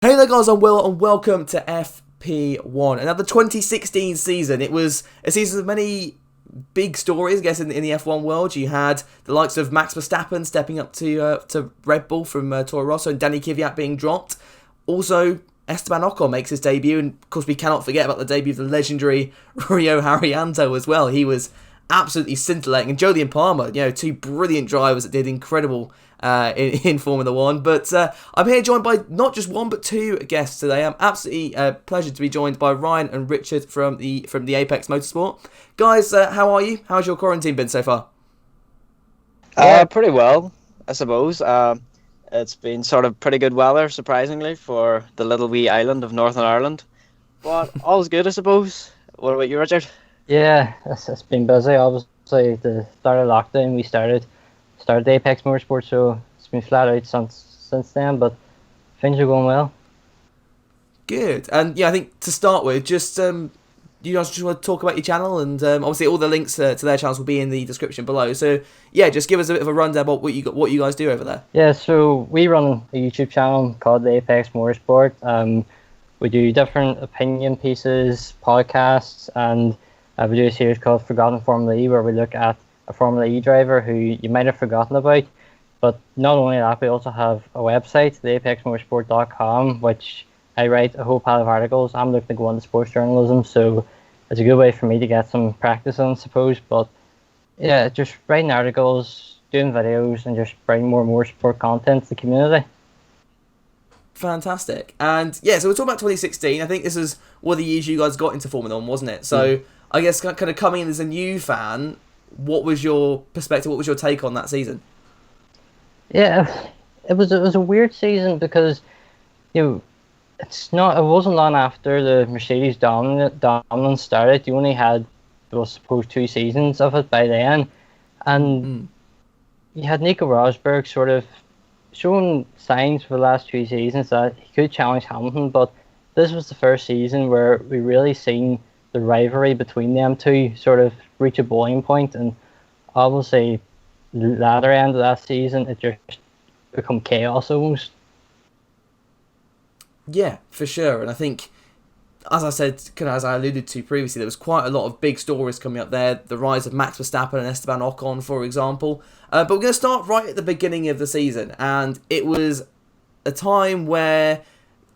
Hey there guys, I'm Will and welcome to FP1. And now the 2016 season, it was a season of many big stories, I guess, in the F1 world. You had the likes of Max Verstappen stepping up to Red Bull from Toro Rosso and Danny Kvyat being dropped. Also, Esteban Ocon makes his debut, and of course we cannot forget about the debut of the legendary Rio Haryanto as well. He was absolutely scintillating. And Jolyon Palmer, two brilliant drivers that did incredible in Formula One. But I'm here joined by not just one but two guests today. I'm absolutely pleasure to be joined by Ryan and Richard from the Apex Motorsport. Guys, how are you? How's your quarantine been so far? Pretty well, I suppose. It's been sort of pretty good weather, surprisingly, for the little wee island of Northern Ireland. But all's good, I suppose. What about you, Richard? Yeah, it's been busy. Obviously, the start of lockdown, we started the Apex Motorsport, so it's been flat out since then, but things are going well. Good. And yeah, I think to start with, just you guys just want to talk about your channel, and obviously all the links to their channels will be in the description below. So yeah, just give us a bit of a rundown about what you guys do over there. Yeah, so we run a YouTube channel called the Apex Motorsport. We do different opinion pieces, podcasts, and we do a series called Forgotten Formula E, where we look at a Formula E driver who you might have forgotten about. But not only that, we also have a website, theapexmotorsport.com, which I write a whole pile of articles. I'm looking to go into sports journalism, so it's a good way for me to get some practice on, I suppose. But yeah, just writing articles, doing videos, and just bringing more and more sport content to the community. Fantastic. And yeah, so we're talking about 2016. I think this is one of the years you guys got into Formula One, wasn't it? So I guess kind of coming in as a new fan, what was your perspective? What was your take on that season? Yeah, it was a weird season because it wasn't long after the Mercedes dominance started. You only had, I suppose, 2 seasons of it by then, and you had Nico Rosberg sort of showing signs for the last 2 seasons that he could challenge Hamilton, but this was the first season where we really seen the rivalry between them two sort of reach a boiling point, and obviously the latter end of that season it just become chaos almost. Yeah, for sure. And I think, as I said, kind of as I alluded to previously, there was quite a lot of big stories coming up there. The rise of Max Verstappen and Esteban Ocon, for example. But we're going to start right at the beginning of the season, and it was a time where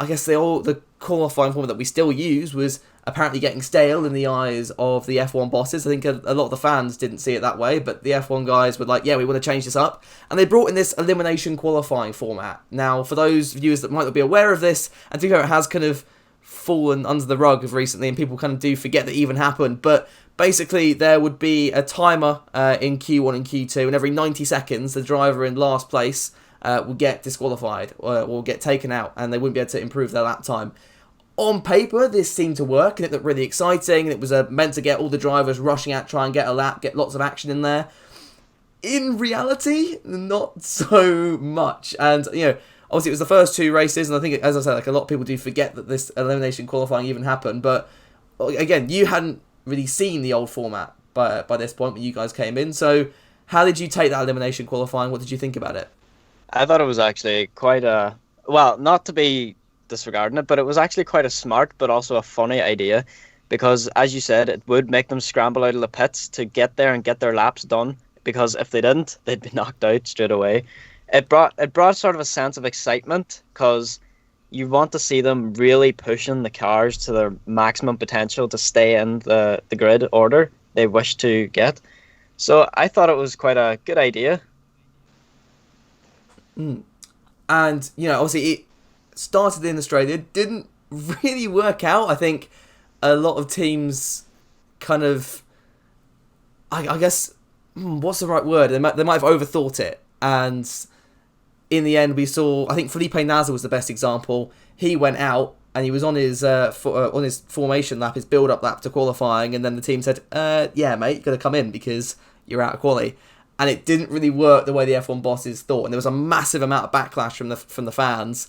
I guess the qualifying format that we still use was apparently getting stale in the eyes of the F1 bosses. I think a lot of the fans didn't see it that way, but the F1 guys were like, yeah, we want to change this up. And they brought in this elimination qualifying format. Now, for those viewers that might not be aware of this, and to be fair, it has kind of fallen under the rug of recently, and people kind of do forget that it even happened, but basically there would be a timer in Q1 and Q2, and every 90 seconds, the driver in last place will get disqualified or get taken out, and they wouldn't be able to improve their lap time. On paper, this seemed to work, and it looked really exciting, and it was meant to get all the drivers rushing out, try and get a lap, get lots of action in there. In reality, not so much. And, obviously it was the first 2 races, and I think, as I said, a lot of people do forget that this elimination qualifying even happened. But, again, you hadn't really seen the old format by this point when you guys came in. So, how did you take that elimination qualifying? What did you think about it? I thought it was actually quite not to be disregarding it, but it was actually quite a smart but also a funny idea, because as you said, it would make them scramble out of the pits to get there and get their laps done, because if they didn't, they'd be knocked out straight away. It brought sort of a sense of excitement, because you want to see them really pushing the cars to their maximum potential to stay in the grid order they wish to get. So I thought it was quite a good idea. And obviously it started in Australia, didn't really work out. I think a lot of teams kind of, I guess, what's the right word? They might have overthought it, and in the end we saw, I think Felipe Nasr was the best example. He went out and he was on his formation lap, his build-up lap to qualifying, and then the team said, yeah mate, you've got to come in because you're out of quali. And it didn't really work the way the F1 bosses thought, and there was a massive amount of backlash from the fans.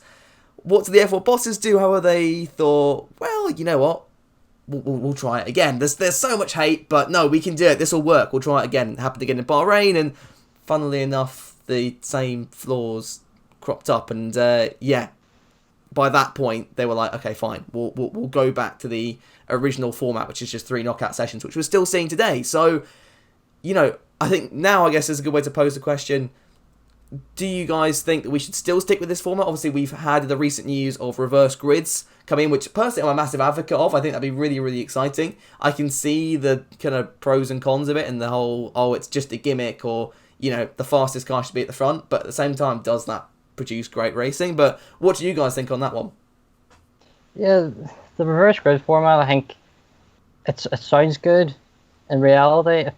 What did the F1 bosses do? However, they thought, well, you know what? We'll try it again. There's so much hate, but no, we can do it. This will work. We'll try it again. It happened again in Bahrain, and funnily enough, the same flaws cropped up, and by that point, they were like, okay, fine, we'll go back to the original format, which is just 3 knockout sessions, which we're still seeing today. So, I think now, I guess, is a good way to pose the question. Do you guys think that we should still stick with this format? Obviously, we've had the recent news of reverse grids come in, which personally I'm a massive advocate of. I think that'd be really, really exciting. I can see the kind of pros and cons of it and the whole, it's just a gimmick, or, the fastest car should be at the front. But at the same time, does that produce great racing? But what do you guys think on that one? Yeah, the reverse grid format, I think it sounds good. In reality, it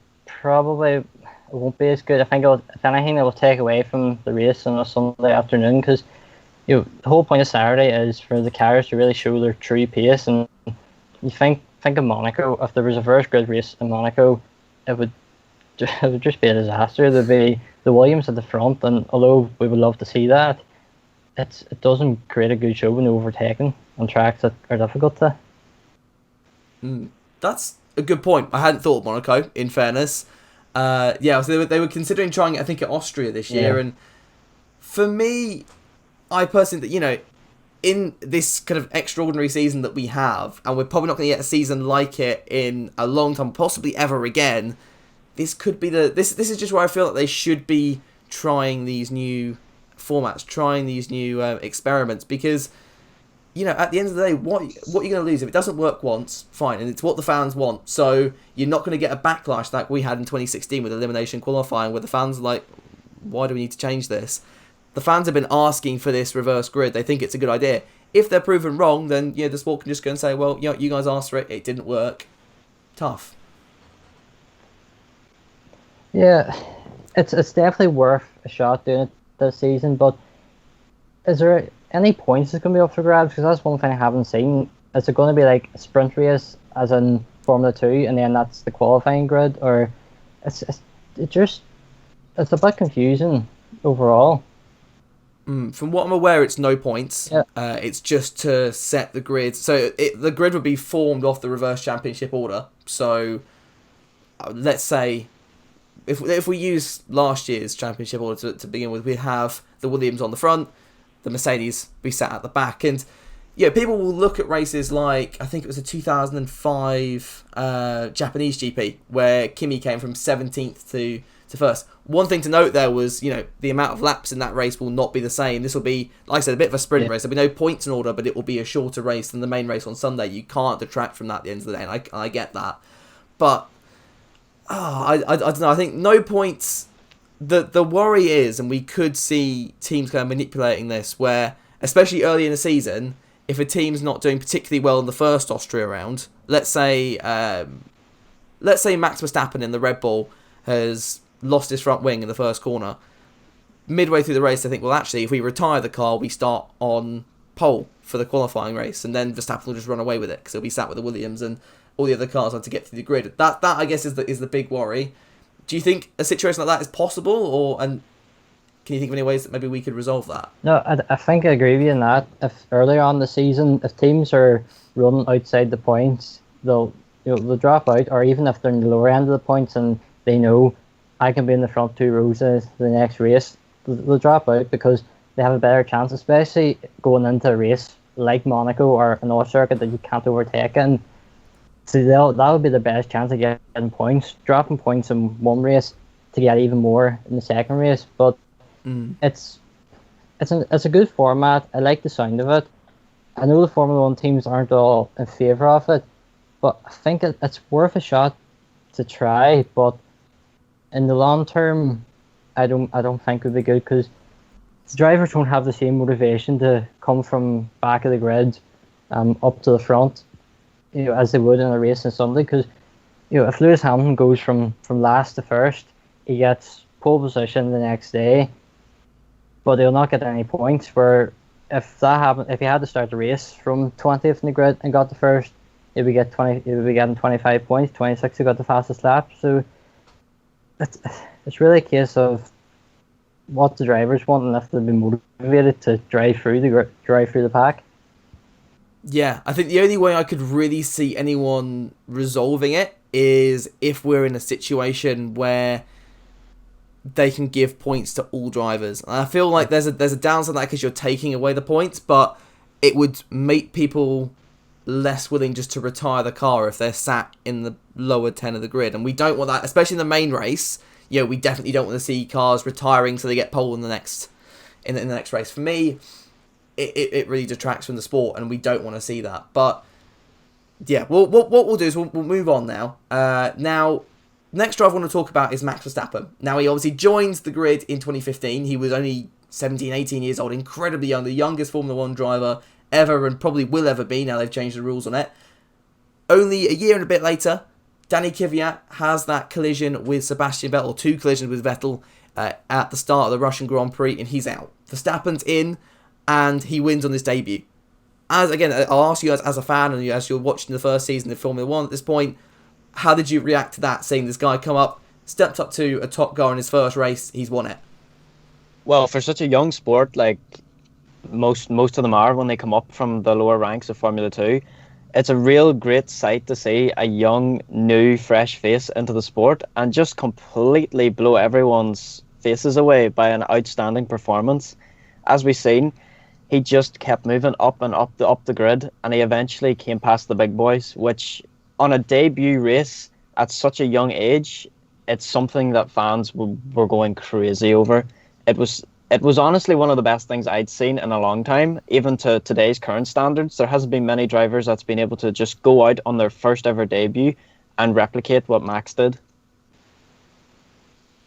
won't be as good. I think if anything, it will take away from the race on a Sunday afternoon, because the whole point of Saturday is for the cars to really show their true pace. And you think of Monaco. If there was a reverse grid race in Monaco, it would just be a disaster. There'd be the Williams at the front, and although we would love to see that, it doesn't create a good show when overtaking on tracks that are difficult to. That's a good point. I hadn't thought of Monaco, in fairness. So they were considering trying it, I think, at Austria this year. And for me, I personally, in this kind of extraordinary season that we have, and we're probably not going to get a season like it in a long time, possibly ever again, this could be this is just where I feel like they should be trying these new formats, trying these new experiments, because at the end of the day, what are you going to lose? If it doesn't work once, fine, and it's what the fans want, so you're not going to get a backlash like we had in 2016 with elimination qualifying, where the fans are like, why do we need to change this? The fans have been asking for this reverse grid. They think it's a good idea. If they're proven wrong, then the sport can just go and say, well, you guys asked for it, it didn't work. Tough. Yeah, it's definitely worth a shot doing it this season, but is there any points that's going to be up for grabs? Because that's one thing I haven't seen. Is it going to be like a sprint race, as in Formula 2, and then that's the qualifying grid? Or it's a bit confusing overall. From what I'm aware, it's no points. Yeah. It's just to set the grid. So the grid would be formed off the reverse championship order. So let's say if we use last year's championship order to begin with, we'd have the Williams on the front, the Mercedes be sat at the back. And people will look at races like, I think it was a 2005 Japanese GP, where Kimi came from 17th to first. One thing to note there was, the amount of laps in that race will not be the same. This will be, like I said, a bit of a sprint race. There'll be no points in order, but it will be a shorter race than the main race on Sunday. You can't detract from that at the end of the day, and I get that. But, I don't know, I think no points. The worry is, and we could see teams kind of manipulating this, where, especially early in the season, if a team's not doing particularly well in the first Austria round, let's say Max Verstappen in the Red Bull has lost his front wing in the first corner. Midway through the race, I think, well, actually, if we retire the car, we start on pole for the qualifying race, and then Verstappen will just run away with it because he'll be sat with the Williams and all the other cars on to get through the grid. That I guess is the big worry. Do you think a situation like that is possible, and can you think of any ways that maybe we could resolve that? No, I think I agree with you in that. If earlier on the season, if teams are running outside the points, they'll drop out, or even if they're in the lower end of the points and they know I can be in the front 2 rows of the next race, they'll drop out because they have a better chance, especially going into a race like Monaco or an off circuit that you can't overtake in. So that would be the best chance of getting points, dropping points in one race to get even more in the second race. But it's a good format. I like the sound of it. I know the Formula 1 teams aren't all in favour of it, but I think it's worth a shot to try. But in the long term, I don't think it would be good, because the drivers won't have the same motivation to come from back of the grid up to the front, as they would in a race on Sunday. Because if Lewis Hamilton goes from last to first, he gets pole position the next day, but he'll not get any points. Where if that happened, if he had to start the race from 20th in the grid and got the first, he would get 20. He would be getting 25 points. 26, he got the fastest lap. So it's really a case of what the drivers want and if they've been motivated to drive through the pack. Yeah, I think the only way I could really see anyone resolving it is if we're in a situation where they can give points to all drivers. And I feel like there's a downside to that because you're taking away the points, but it would make people less willing just to retire the car if they're sat in the lower 10 of the grid. And we don't want that, especially in the main race. We definitely don't want to see cars retiring so they get pole in the next race. For me, it really detracts from the sport, and we don't want to see that. But yeah, what we'll do is we'll move on now. Now, next driver I want to talk about is Max Verstappen. Now, he obviously joined the grid in 2015. He was only 17, 18 years old, incredibly young, the youngest Formula 1 driver ever, and probably will ever be. Now they've changed the rules on it. Only a year and a bit later, Danny Kvyat has that collision with Sebastian Vettel, or two collisions with Vettel at the start of the Russian Grand Prix, and he's out. Verstappen's in, and he wins on his debut. Again, I'll ask you as a fan, and as you're watching the first season of Formula 1 at this point, how did you react to that, seeing this guy come up, stepped up to a top car in his first race, he's won it? Well, for such a young sport, like most of them are when they come up from the lower ranks of Formula 2, it's a real great sight to see a young, new, fresh face into the sport and just completely blow everyone's faces away by an outstanding performance. As we've seen, he just kept moving up and up the grid, and he eventually came past the big boys, which on a debut race at such a young age, it's something that fans were going crazy over. It was honestly one of the best things I'd seen in a long time, even to today's current standards. There hasn't been many drivers that's been able to just go out on their first ever debut and replicate what Max did.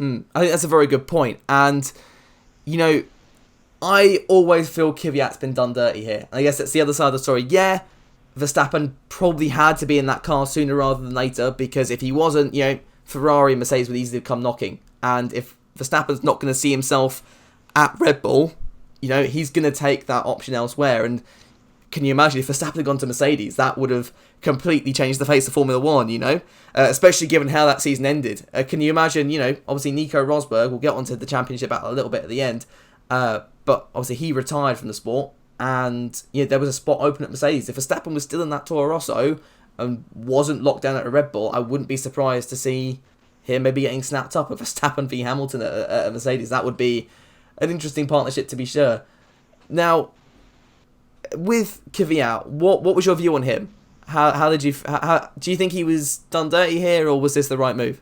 I think that's a very good point. And, I always feel Kvyat's been done dirty here. I guess that's the other side of the story. Yeah, Verstappen probably had to be in that car sooner rather than later, because if he wasn't, Ferrari and Mercedes would easily come knocking. And if Verstappen's not going to see himself at Red Bull, he's going to take that option elsewhere. And can you imagine if Verstappen had gone to Mercedes, that would have completely changed the face of Formula 1, especially given how that season ended. Can you imagine, obviously Nico Rosberg, we'll get onto the championship battle a little bit at the end, but obviously he retired from the sport, and there was a spot open at Mercedes. If Verstappen was still in that Toro Rosso and wasn't locked down at a Red Bull, I wouldn't be surprised to see him maybe getting snapped up with Verstappen v Hamilton at Mercedes. That would be an interesting partnership, to be sure. Now, with Kvyat, what was your view on him? How do you think he was done dirty here, or was this the right move?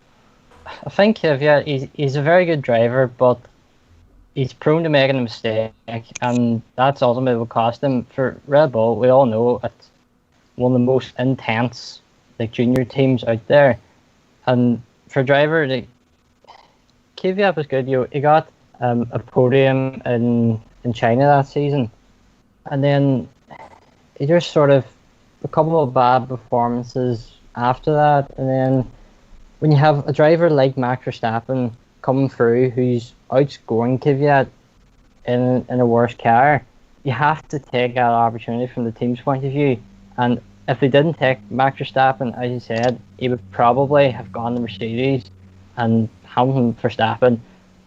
I think Kvyat, he's a very good driver, but he's prone to making a mistake, and that's ultimately what cost him. For Red Bull, we all know it's one of the most intense junior teams out there, and for a driver, Kvyat was good. He got a podium in China that season, and then he just sort of a couple of bad performances after that, and then when you have a driver like Max Verstappen coming through who's outscoring Kvyat in a worse car, you have to take that opportunity from the team's point of view. And if they didn't take Max Verstappen, as you said, he would probably have gone to Mercedes and Hamilton Verstappen.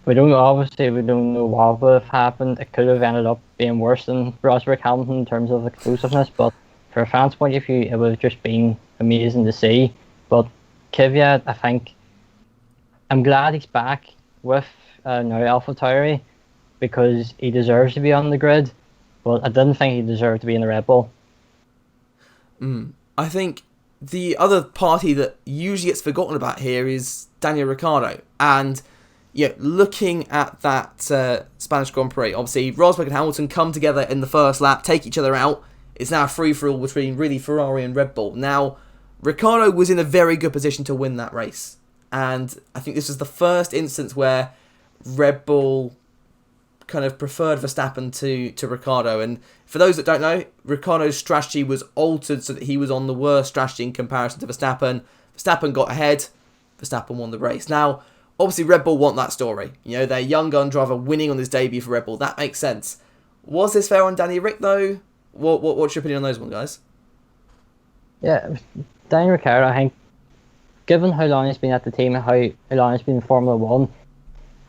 We don't know what would have happened. It could have ended up being worse than Rosberg Hamilton in terms of explosiveness, but for a fan's point of view, it would have just been amazing to see. But Kvyat, I think, I'm glad he's back with now AlphaTauri, because he deserves to be on the grid, but I didn't think he deserved to be in the Red Bull. I think the other party that usually gets forgotten about here is Daniel Ricciardo. And looking at that Spanish Grand Prix, obviously Rosberg and Hamilton come together in the first lap, take each other out. It's now a free-for-all between really Ferrari and Red Bull. Now, Ricciardo was in a very good position to win that race. And I think this was the first instance where Red Bull kind of preferred Verstappen to Ricciardo. And for those that don't know, Ricciardo's strategy was altered so that he was on the worst strategy in comparison to Verstappen. Verstappen got ahead, Verstappen won the race. Now, obviously Red Bull want that story. Their young gun driver winning on his debut for Red Bull. That makes sense. Was this fair on Danny Rick, though? What's your opinion on those ones, guys? Yeah, Daniel Ricciardo, I think, given how long he's been at the team and how long he's been in Formula 1,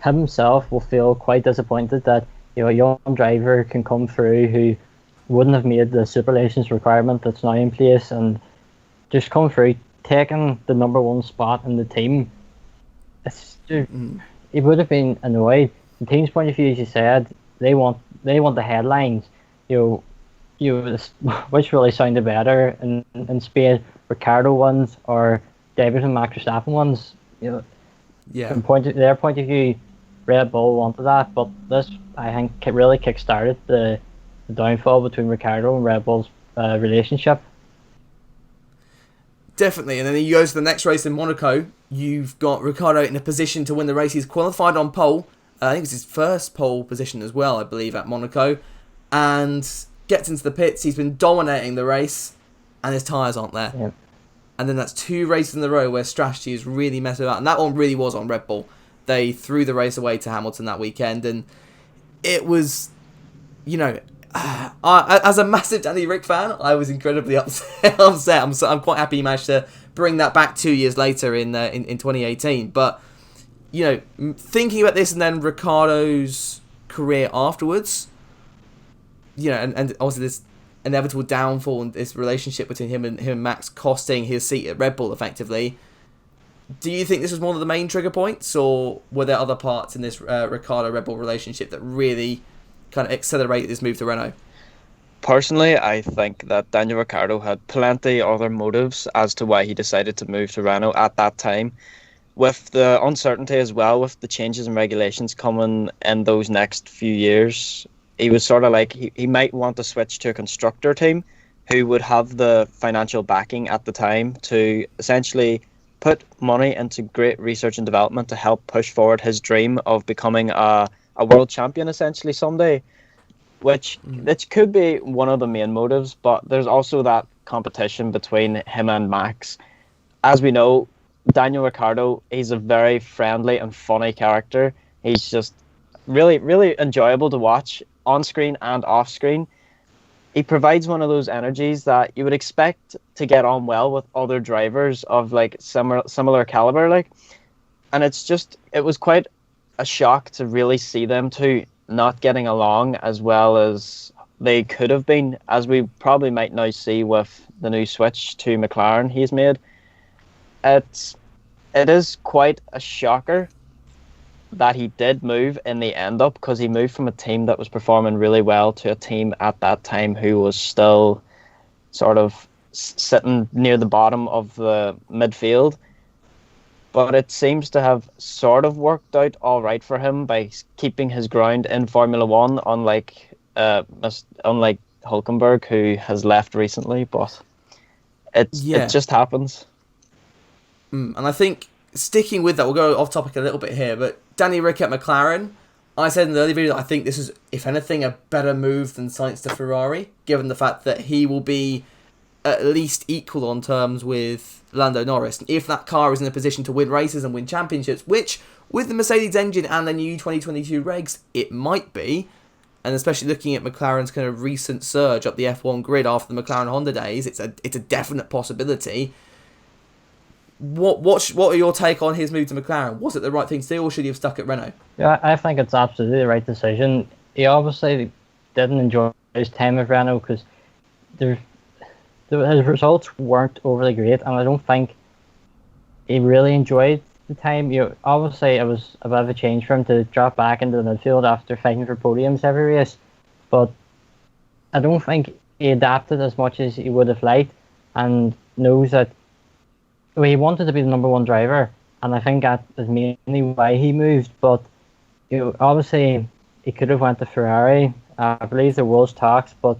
himself will feel quite disappointed that a young driver can come through who wouldn't have made the super license requirement that's now in place and just come through taking the number one spot in the team. He would have been annoyed. The team's point of view, as you said, they want the headlines. You which really sounded better in Spain, Ricciardo ones or David and Max Verstappen ones. Yeah. From their point of view, Red Bull wanted that, but this I think really kick-started the downfall between Ricciardo and Red Bull's relationship. Definitely, and then you go to the next race in Monaco. You've got Ricciardo in a position to win the race. He's qualified on pole. I think it's his first pole position as well, I believe, at Monaco. And gets into the pits. He's been dominating the race, and his tyres aren't there. Yeah. And then that's 2 races in a row where strategy is really messing about. And that one really was on Red Bull. They threw the race away to Hamilton that weekend. And it was, as a massive Danny Ric fan, I was incredibly upset. I'm quite happy he managed to bring that back 2 years later in 2018. But, thinking about this and then Ricciardo's career afterwards, and obviously this inevitable downfall in this relationship between him and Max costing his seat at Red Bull effectively. Do you think this was one of the main trigger points, or were there other parts in this Ricciardo-Red Bull relationship that really kind of accelerated this move to Renault? Personally, I think that Daniel Ricciardo had plenty other motives as to why he decided to move to Renault at that time. With the uncertainty as well, with the changes in regulations coming in those next few years, he was sort of like he might want to switch to a constructor team who would have the financial backing at the time to essentially put money into great research and development to help push forward his dream of becoming a world champion essentially someday, which could be one of the main motives. But there's also that competition between him and Max. As we know, Daniel Ricciardo, he's a very friendly and funny character. He's just really, really enjoyable to watch on screen and off screen. He provides one of those energies that you would expect to get on well with other drivers of like similar caliber, and it was quite a shock to really see them two not getting along as well as they could have been, as we probably might now see with the new switch to McLaren he's made. It is quite a shocker that he did move in the end up, because he moved from a team that was performing really well to a team at that time who was still sort of sitting near the bottom of the midfield. But it seems to have sort of worked out all right for him by keeping his ground in Formula One, unlike Hülkenberg, who has left recently. But it just happens. And I think, sticking with that, we'll go off topic a little bit here, but Danny Ric at McLaren, I said in the early video that I think this is, if anything, a better move than Sainz to Ferrari, given the fact that he will be at least equal on terms with Lando Norris. And if that car is in a position to win races and win championships, which, with the Mercedes engine and the new 2022 regs, it might be, and especially looking at McLaren's kind of recent surge up the F1 grid after the McLaren Honda days, it's a definite possibility. What are your take on his move to McLaren? Was it the right thing to do, or should he have stuck at Renault? Yeah, I think it's absolutely the right decision. He obviously didn't enjoy his time at Renault because his results weren't overly great, and I don't think he really enjoyed the time. Obviously it was a bit of a change for him to drop back into the midfield after fighting for podiums every race, but I don't think he adapted as much as he would have liked, and knows that he wanted to be the number one driver, and I think that is mainly why he moved. But obviously he could have went to Ferrari. I believe there was talks, but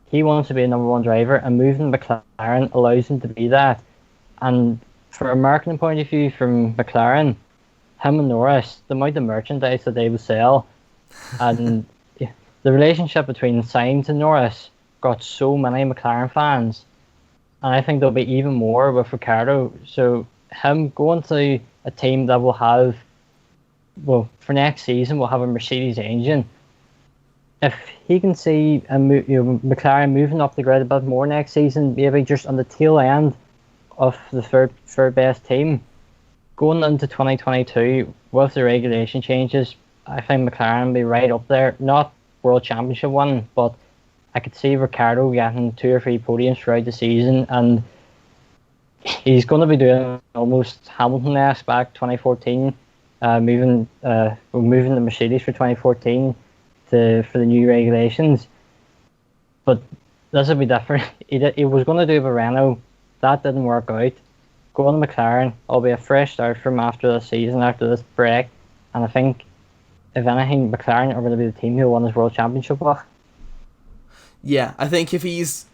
he wants to be a number one driver, and moving McLaren allows him to be that. And from a marketing point of view, from McLaren, him and Norris, the amount of merchandise that they would sell, and the relationship between Sainz and Norris got so many McLaren fans. And I think there'll be even more with Ricciardo. So him going to a team that will have, for next season, will have a Mercedes engine. If he can see McLaren moving up the grid a bit more next season, maybe just on the tail end of the third best team, going into 2022 with the regulation changes, I think McLaren will be right up there. Not World Championship one, but I could see Ricciardo getting 2 or 3 podiums throughout the season, and he's going to be doing almost Hamilton-esque back 2014, moving the Mercedes for 2014 for the new regulations. But this would be different. He was going to do Renault. That didn't work out. Going to McLaren, it'll be a fresh start from after this season, after this break. And I think, if anything, McLaren are going to be the team who won this World Championship with. Yeah, I think if he's...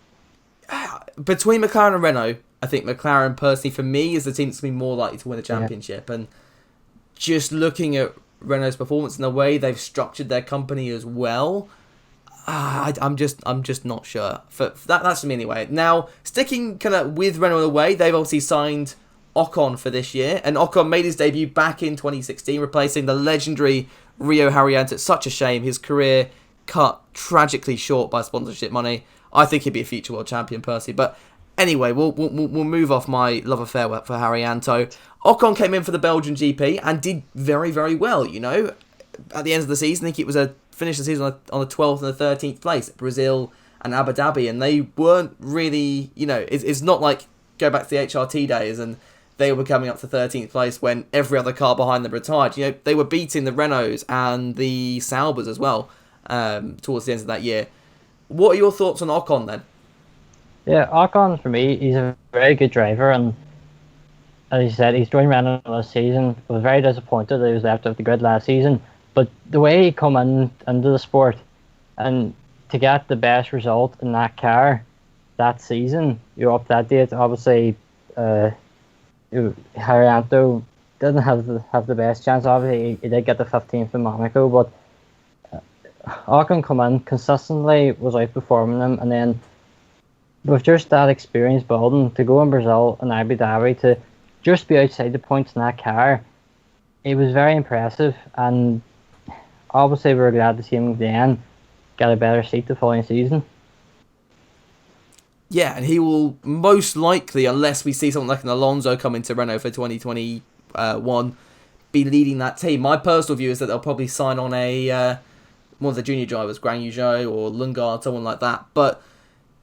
Between McLaren and Renault, I think McLaren, personally, for me, is the team that's going to be more likely to win the championship. Yeah. And just looking at Renault's performance and the way they've structured their company as well, I'm just not sure. That's for me anyway. Now, sticking kind of with Renault in a way, they've obviously signed Ocon for this year, and Ocon made his debut back in 2016, replacing the legendary Rio Haryanto. It's such a shame his career cut tragically short by sponsorship money. I think he'd be a future world champion, personally. But anyway, we'll move off my love affair for Haryanto. Ocon came in for the Belgian GP and did very, very well. You know, at the end of the season, I think it was finished the season on the 12th and the 13th place at Brazil and Abu Dhabi, and they weren't really, you know, it's not like go back to the HRT days and they were coming up to 13th place when every other car behind them retired. You know, they were beating the Renaults and the Saubers as well towards the end of that year. What are your thoughts on Ocon then? Yeah, Ocon, for me, he's a very good driver, and as you said, he's joined Renault last season. I was very disappointed that he was left off the grid last season. But the way he come into the sport and to get the best result in that car that season, you're up that date. Obviously, Haryanto didn't have the best chance. Obviously, he did get the 15th in Monaco, but Ocon come in consistently, was outperforming him, and then with just that experience building to go in Brazil and Abu Dhabi to just be outside the points in that car, it was very impressive, and obviously we were glad to see him again get a better seat the following season. Yeah, and he will most likely, unless we see something like an Alonso come into Renault for 2021, be leading that team. My personal view is that they'll probably sign on one of the junior drivers, Guan Yu Zhou or Lundgaard, someone like that. But,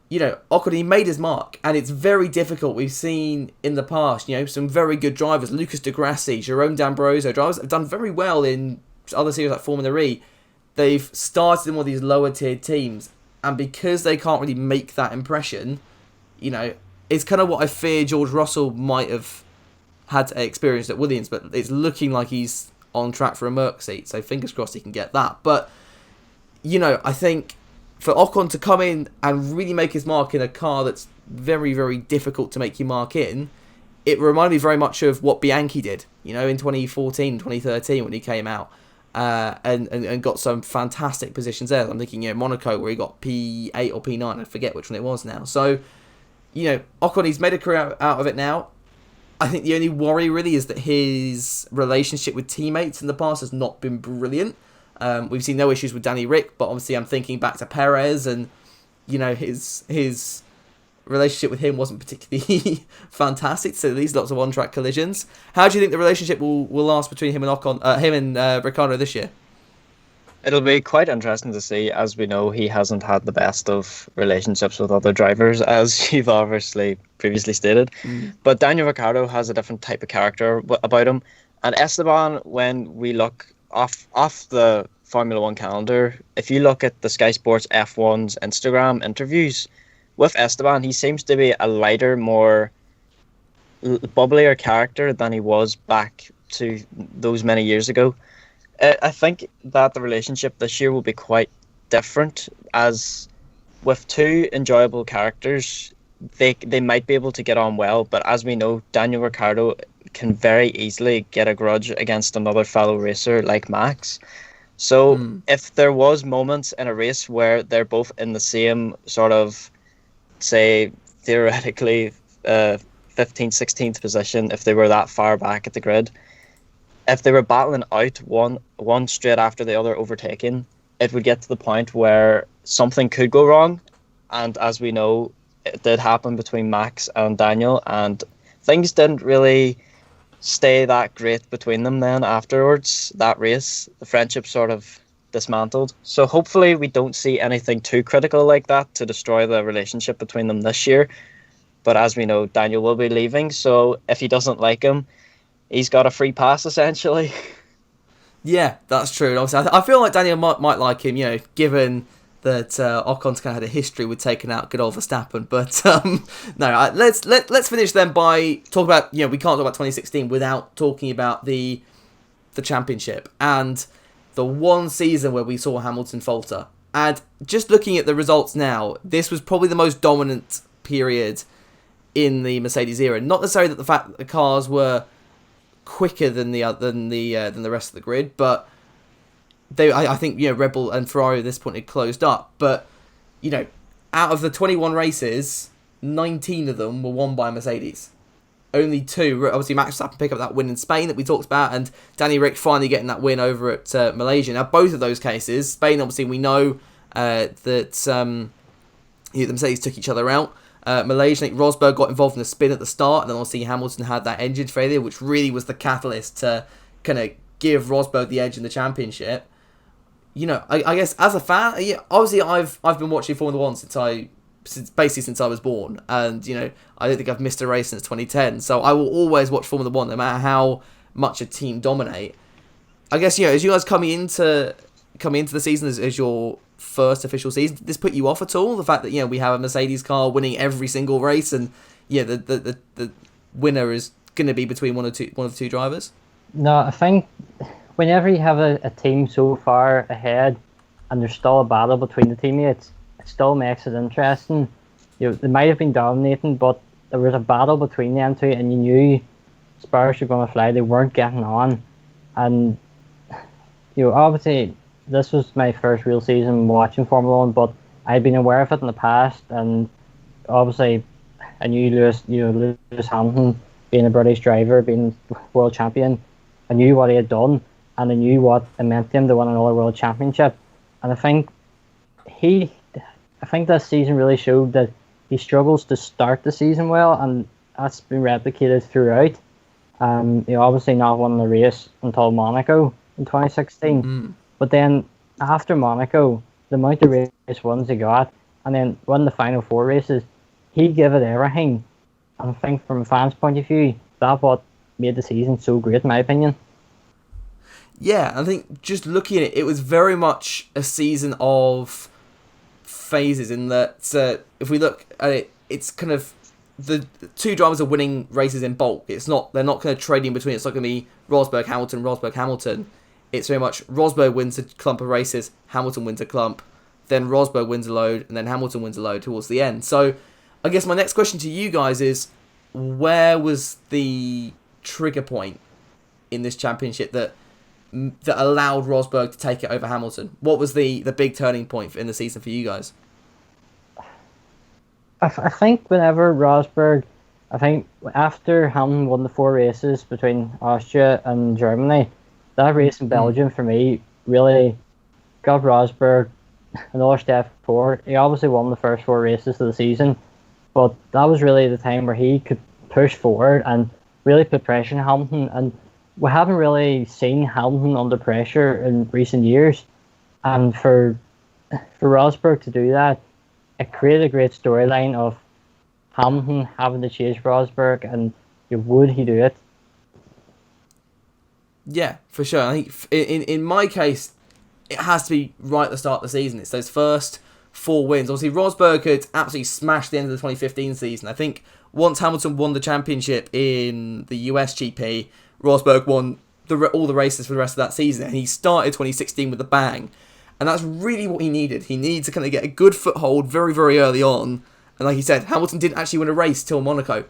you know, Ocon, he made his mark, and it's very difficult. We've seen in the past, you know, some very good drivers, Lucas Di Grassi, Jerome D'Ambrosio, drivers that have done very well in other series like Formula E. They've started in one of these lower tiered teams, and because they can't really make that impression, you know, it's kind of what I fear George Russell might have had experienced at Williams, but it's looking like he's on track for a Merc seat, so fingers crossed he can get that. But, you know, I think for Ocon to come in and really make his mark in a car that's very, very difficult to make your mark in, it reminded me very much of what Bianchi did, you know, in 2014, 2013 when he came out and got some fantastic positions there. I'm thinking, you know, Monaco where he got P8 or P9, I forget which one it was now. So, you know, Ocon, he's made a career out of it now. I think the only worry really is that his relationship with teammates in the past has not been brilliant. We've seen no issues with Danny Rick, but obviously I'm thinking back to Perez, and you know his relationship with him wasn't particularly fantastic. So these lots of on-track collisions. How do you think the relationship will last between him and Ocon, him and Ricciardo this year? It'll be quite interesting to see. As we know, he hasn't had the best of relationships with other drivers, as you've obviously previously stated. But Daniel Ricciardo has a different type of character about him. And Esteban, when we look off the Formula 1 calendar, if you look at the Sky Sports F1's Instagram interviews with Esteban, he seems to be a lighter, more bubblier character than he was back to those many years ago. I think that the relationship this year will be quite different, as with two enjoyable characters, they might be able to get on well, but as we know, Daniel Ricciardo can very easily get a grudge against another fellow racer like Max. So if there was moments in a race where they're both in the same sort of, say, theoretically 15th, 16th position, if they were that far back at the grid, if they were battling out one straight after the other overtaking, it would get to the point where something could go wrong. And as we know, it did happen between Max and Daniel, and things didn't really stay that great between them then afterwards. That race, the friendship sort of dismantled. So hopefully we don't see anything too critical like that to destroy the relationship between them this year. But as we know, Daniel will be leaving, so if he doesn't like him, he's got a free pass essentially. Yeah, that's true. And obviously, I feel like Daniel might like him, you know, given that Ocon's kind of had a history with taking out good old Verstappen. But no, let's finish then by talking about, we can't talk about 2016 without talking about the championship and the one season where we saw Hamilton falter. And just looking at the results now, this was probably the most dominant period in the Mercedes era. Not necessarily that the fact that the cars were quicker than the rest of the grid, but I think Red Bull and Ferrari at this point had closed up. But out of the 21 races, 19 of them were won by Mercedes. Only 2, obviously Max Verstappen pick up that win in Spain that we talked about, and Danny Ric finally getting that win over at Malaysia. Now, both of those cases, Spain, obviously, we know that the Mercedes took each other out. Malaysia, I think Rosberg got involved in the spin at the start, and then obviously Hamilton had that engine failure, which really was the catalyst to kind of give Rosberg the edge in the championship. I guess as a fan, obviously I've been watching Formula 1 since I was born, and I don't think I've missed a race since 2010. So I will always watch Formula 1, no matter how much a team dominate. I guess as you guys coming into the season as your first official season, did this put you off at all? The fact that we have a Mercedes car winning every single race, and the winner is going to be between one of the two drivers. No, I think whenever you have a team so far ahead and there's still a battle between the teammates, it still makes it interesting. They might have been dominating, but there was a battle between them two, and you knew Spurs were going to fly. They weren't getting on, and obviously this was my first real season watching Formula 1, but I'd been aware of it in the past, and obviously I knew Lewis Hamilton, being a British driver, being world champion, I knew what he had done, and I knew what it meant to him to win another world championship. And I think this season really showed that he struggles to start the season well, and that's been replicated throughout. He obviously not won the race until Monaco in 2016. But then after Monaco, the amount of race wins he got, and then won the final 4 races, he gave it everything. And I think from a fan's point of view, that's what made the season so great, in my opinion. Yeah, I think just looking at it, it was very much a season of phases in that if we look at it, it's kind of the two drivers are winning races in bulk. They're not kind of trading between. It's not going to be Rosberg, Hamilton. It's very much Rosberg wins a clump of races, Hamilton wins a clump, then Rosberg wins a load, and then Hamilton wins a load towards the end. So I guess my next question to you guys is, where was the trigger point in this championship that allowed Rosberg to take it over Hamilton? What was the big turning point in the season for you guys? I think whenever Rosberg, after Hamilton won the 4 races between Austria and Germany, that race in Belgium for me really got Rosberg another step forward. He obviously won the first 4 races of the season, but that was really the time where he could push forward and really put pressure on Hamilton. And we haven't really seen Hamilton under pressure in recent years. And for Rosberg to do that, it created a great storyline of Hamilton having to chase Rosberg, and would he do it? Yeah, for sure. I think in my case, it has to be right at the start of the season. It's those first 4 wins. Obviously, Rosberg had absolutely smashed the end of the 2015 season. I think once Hamilton won the championship in the US GP, Rosberg won all the races for the rest of that season, and he started 2016 with a bang. And that's really what he needed. He needed to kind of get a good foothold very, very early on. And like he said, Hamilton didn't actually win a race till Monaco.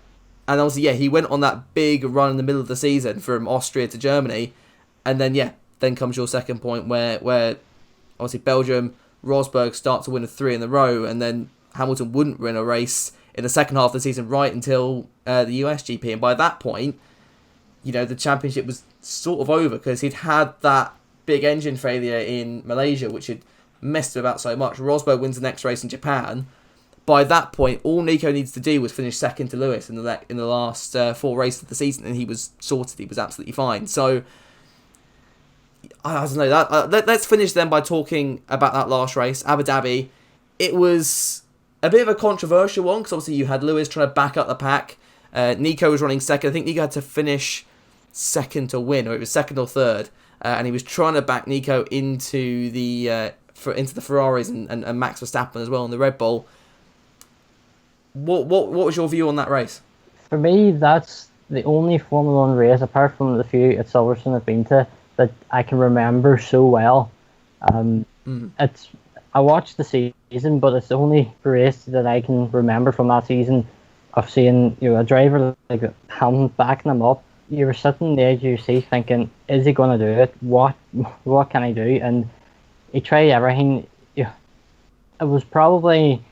And obviously, he went on that big run in the middle of the season from Austria to Germany. And then, then comes your second point where obviously Belgium, Rosberg start to win 3 in a row, and then Hamilton wouldn't win a race in the second half of the season right until the US GP. And by that point, the championship was sort of over because he'd had that big engine failure in Malaysia, which had messed him about so much. Rosberg wins the next race in Japan. By that point, all Nico needs to do was finish second to Lewis in the last 4 races of the season, and he was sorted. He was absolutely fine. So I don't know. Let's finish then by talking about that last race, Abu Dhabi. It was a bit of a controversial one because obviously you had Lewis trying to back up the pack. Nico was running second. I think Nico had to finish second to win, or it was second or third, and he was trying to back Nico into the into the Ferraris and Max Verstappen as well in the Red Bull. What was your view on that race? For me, that's the only Formula 1 race, apart from the few at Silverstone I've been to, that I can remember so well. I watched the season, but it's the only race that I can remember from that season of seeing a driver like Hamilton backing him up. You were sitting on the edge of your seat thinking, is he going to do it? What can he do? And he tried everything. It was probably,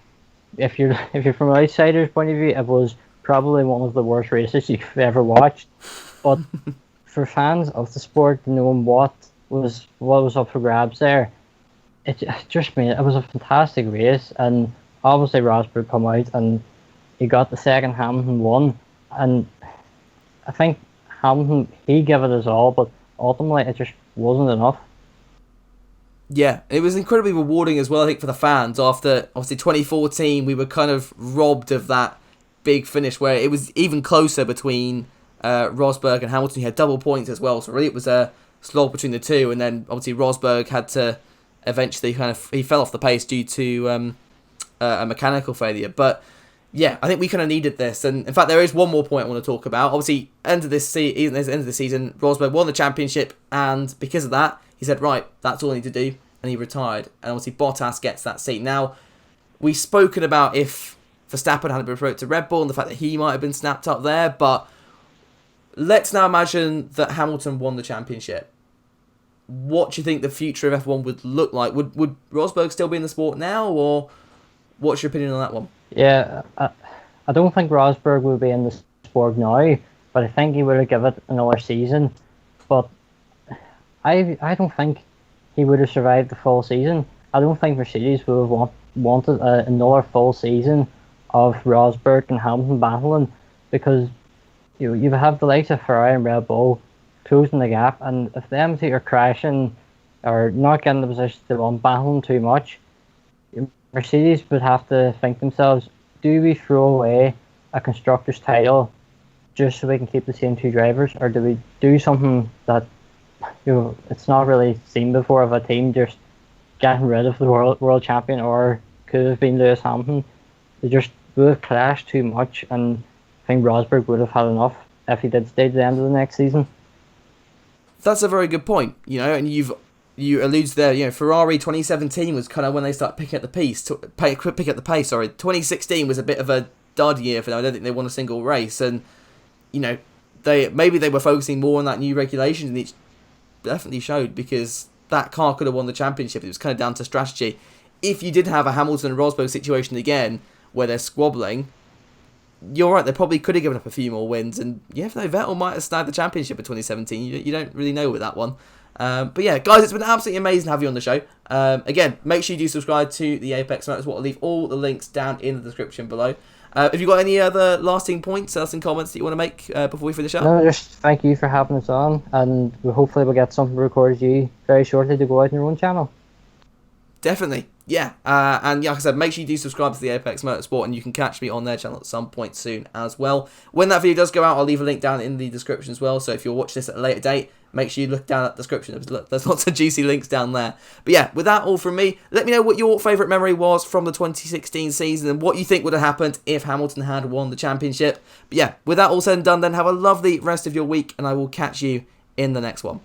if you're from an outsider's point of view, it was probably one of the worst races you've ever watched. But for fans of the sport, knowing what was up for grabs there, it just made it was a fantastic race. And obviously Rosberg come out and he got the second. Hamilton won, and I think Hamilton, he gave it his all, but ultimately it just wasn't enough. Yeah, it was incredibly rewarding as well, I think, for the fans. After, obviously, 2014, we were kind of robbed of that big finish where it was even closer between Rosberg and Hamilton. He had double points as well, so really it was a slog between the two, and then, obviously, Rosberg had to eventually he fell off the pace due to a mechanical failure. But yeah, I think we kind of needed this, and in fact, there is one more point I want to talk about. Obviously, end of the season, Rosberg won the championship, and because of that, he said, right, that's all I need to do, and he retired. And obviously, Bottas gets that seat. Now, we've spoken about if Verstappen hadn't been promoted to Red Bull and the fact that he might have been snapped up there, but let's now imagine that Hamilton won the championship. What do you think the future of F1 would look like? Would Rosberg still be in the sport now, or what's your opinion on that one? Yeah, I don't think Rosberg will be in the sport now, but I think he would have given it another season. But I don't think he would have survived the full season. I don't think Mercedes would have wanted another full season of Rosberg and Hamilton battling, because you have the likes of Ferrari and Red Bull closing the gap, and if them two are crashing or not getting the position they want, battling too much, Mercedes would have to think themselves, do we throw away a constructor's title just so we can keep the same two drivers, or do we do something that it's not really seen before, of a team just getting rid of the world champion, or could have been Lewis Hamilton? They just would have clashed too much, and I think Rosberg would have had enough if he did stay to the end of the next season. That's a very good point, and you allude there, Ferrari 2017 was kind of when they started picking up the pace. 2016 was a bit of a dud year for them. I don't think they won a single race, and they were focusing more on that new regulation, and it definitely showed, because that car could have won the championship. It was kind of down to strategy. If you did have a Hamilton and Rosberg situation again where they're squabbling, you're right, they probably could have given up a few more wins, and Vettel might have snagged the championship in 2017. You don't really know with that one. But yeah, guys, it's been absolutely amazing to have you on the show. Again, make sure you do subscribe to the Apex Motorsport. I'll leave all the links down in the description below. Have you got any other lasting points, lasting comments that you want to make before we finish up? No, just thank you for having us on, and hopefully we'll get something recorded you very shortly to go out on your own channel. Definitely, yeah. And like I said, make sure you do subscribe to the Apex Motorsport, and you can catch me on their channel at some point soon as well. When that video does go out, I'll leave a link down in the description as well, so if you'll watch this at a later date, make sure you look down at the description. There's lots of juicy links down there. But yeah, with that all from me, let me know what your favourite memory was from the 2016 season, and what you think would have happened if Hamilton had won the championship. But yeah, with that all said and done, then have a lovely rest of your week, and I will catch you in the next one.